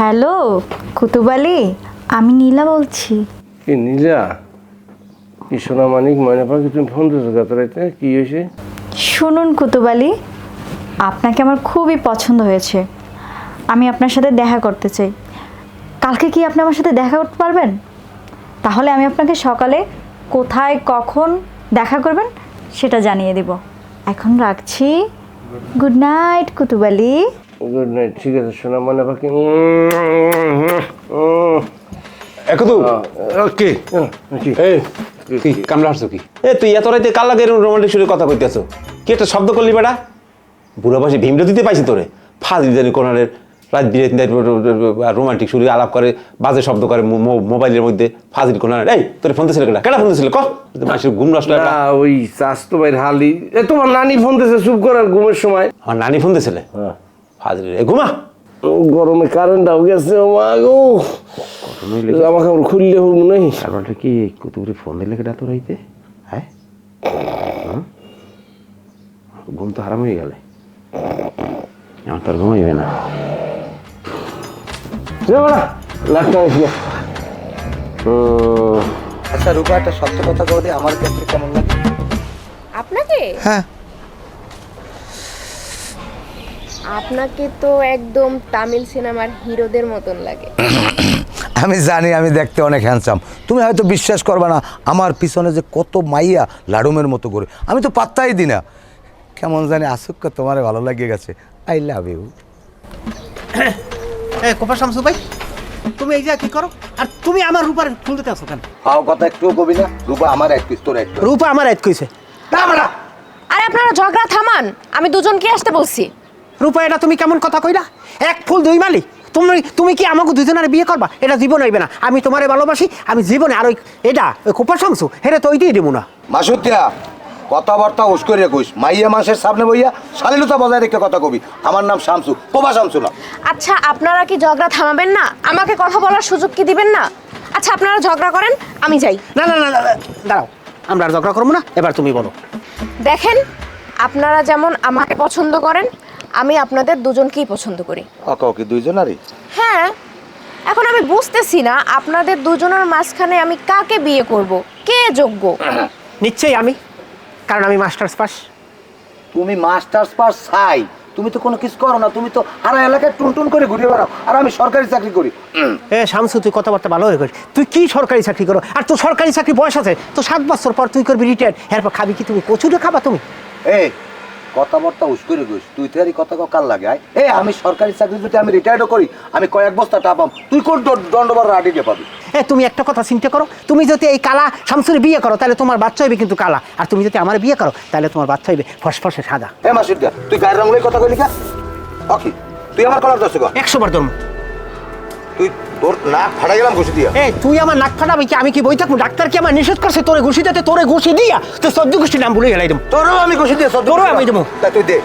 Hello কুতুবালি, আমি নীলা বলছি। কি নীলা? কি সোনা মানিক ময়না পাখি, তুমি ফোন দিয়েছো গাতরাইতে? কি হয়েছে? শুনুন কুতুবালি, আপনাকে আমার খুবই পছন্দ হয়েছে। আমি আপনার সাথে দেখা করতে চাই। কালকে কি আপনি আমার সাথে দেখা করতে পারবেন? তাহলে আমি আপনাকে সকালে কোথায় কখন দেখা করবেন সেটা জানিয়ে দেব। এখন রাখছি। Good night Kutubali. Good night. ঠিক আছে সোনা ময়না পাখি। একদু কি এই কি কামলা আসছো কি? তুই এত রাইতে কাল লাগে রোমান্টিক সুরে কথা কইতেছো? কি একটা শব্দ করলি বেটা? বুড়া বসে ভীমটা দিতে পাইছি তোরে। ফাজিল জানি কোনারের রাত বিরাত রোমান্টিক সুরে আলাপ করে, বাজে শব্দ করে মোবাইলের মধ্যে। ফাজিল কোনারের। এই তোর ফোন দিয়েছিল কেডা ফোন দিয়েছিল? মাসের ঘুম নষ্ট। ওই চাস্তো ভাই হালি। তোমার নানি ফোন দিয়েছে চুপ করার ঘুমের সময়। আমার নানি ফোন দিয়েছিলে? ফাজিল ঘুমা। গরমে কারেন্টটাও গেছে। মা গো, জামা কাপড় খুললে হোক নাই। তারপরটা কি কুতুবরে ফোন দিলে কেডা তোর রাইতে? হ্যাঁ, ঘুম তো হারাম হয়ে গেলে। আমার তোর ঘুমাইবে না। আচ্ছা রূপা, একটা সত্য কথা বলে আমার ক্ষেত্রে কেমন লাগে? আপনাকে? হ্যাঁ, আপনাকে তো একদম তামিল সিনেমার হিরোদের মতন লাগে। আমি জানি আমি দেখতে অনেক হ্যান্ডসাম। তুমি হয়তো বিশ্বাস করবে না, আমার পিছনে যে কত মাইয়া লাডুমের মতো করে, আমি তো পাত্তাই দিই না। কেমন জানি আসুক তোমার ভালো লাগিয়ে গেছে। I love you. কোপা শামসু ভাই, তুমি এই যে কি করো? আর তুমি আমার রূপার ফুল দিতে আসো কেন? হাও কথা একটু কবি না। রূপা আমার এক পিস, তোর এক পিস। রূপা আমার এত কইছে। আরে আপনারা ঝগড়া থামান, আমি দুজনকে আসতে বলছি। রূপা, এটা তুমি কেমন কথা কইলা? এক ফুল দুই মালি। তুমি কি আমাকে দুজনের বিয়ে করবা? এটা জীবন হইবে না। আমি তোমারে ভালোবাসি, আমি জীবনে। আর ওই এটা ওই কোপা শামসু হেরে তো ওইটাই দিব না। মাসুতিয়া, কথাবার্তা উস করে কইস। মাইয়া মাসের সামনে বইয়া শালীনতা বজায় রেখে কথা কবি। আমার নাম শামসু, কোপা শামসু না। আচ্ছা আপনারা কি ঝগড়া থামাবেন না? আমাকে কথা বলার সুযোগ কি দিবেন না? আচ্ছা আপনারা ঝগড়া করেন, আমি যাই। না না না না, দাঁড়াও, আমরা আর ঝগড়া করবো না। এবার তুমি বলো। দেখেন, আপনারা যেমন আমাকে পছন্দ করেন, আমি আপনাদের দুজনকেই পছন্দ করি। অকাও কি দুইজনারই? হ্যাঁ, এখন আমি বুঝতেছি না আপনাদের দুজনের মাঝখানে আমি কাকে বিয়ে করব, কে যোগ্য? নিশ্চয়ই আমি, কারণ আমি মাস্টার্স পাস। তুমি মাস্টার্স পাস চাই, তুমি তো কোনো কিছু করো না। তুমি তো সারা এলাকায় টুনটুন করে ঘুরে বেড়াও, আর আমি সরকারি চাকরি করি। শামসু, তুই কথাবার্তা ভালো হয়ে করিস। তুই কি সরকারি চাকরি করো? আর তোর সরকারি চাকরি বয়স আছে তো 7 বছর পর তুই করবি রিটায়ার। এরপর খাবি কি? তুমি কচুরে খাবা তুমি? এই কথাবার্তা উস করে গইস। তুই তো এই কথা কার লাগে? এই আমি সরকারি চাকরি যদি আমি রিটায়ারও করি, আমি কয়েক বস্তা টাপাম, তুই কোন দণ্ডবার রাডিকে পাবি? তুমি একটা কথা চিন্তা করো। তুমি যদি এই কালা শামসুরে বিয়ে করো তাহলে তোমার বাচ্চা হইবে কিন্তু কালা। আর তুমি যদি আমার বিয়ে করো তাহলে তোমার বাচ্চা হইবে ফসফসে সাদা। মাসুদ দিয়া, তুই গায়ের রঙের কথা কইলি কা? ওকে, তুই আমার কলার দর্শক। 100 বার ধর্ম। তুই তোর নাক ফাটা গেলাম ঘুষি দিয়া। তুই আমার নাক ফাটাবি কি? আমি কি বই থাকবো? ডাক্তার কি আমার নিষেধ করছে তোরে ঘুষি দিতে? তোরে ঘুষি দিয়া তো 14 গোষ্ঠীর নাম ভুলে গেলাম। তোরও আমি ঘুষি দিয়ে সব তোরও আমি দেবো। তুই দে।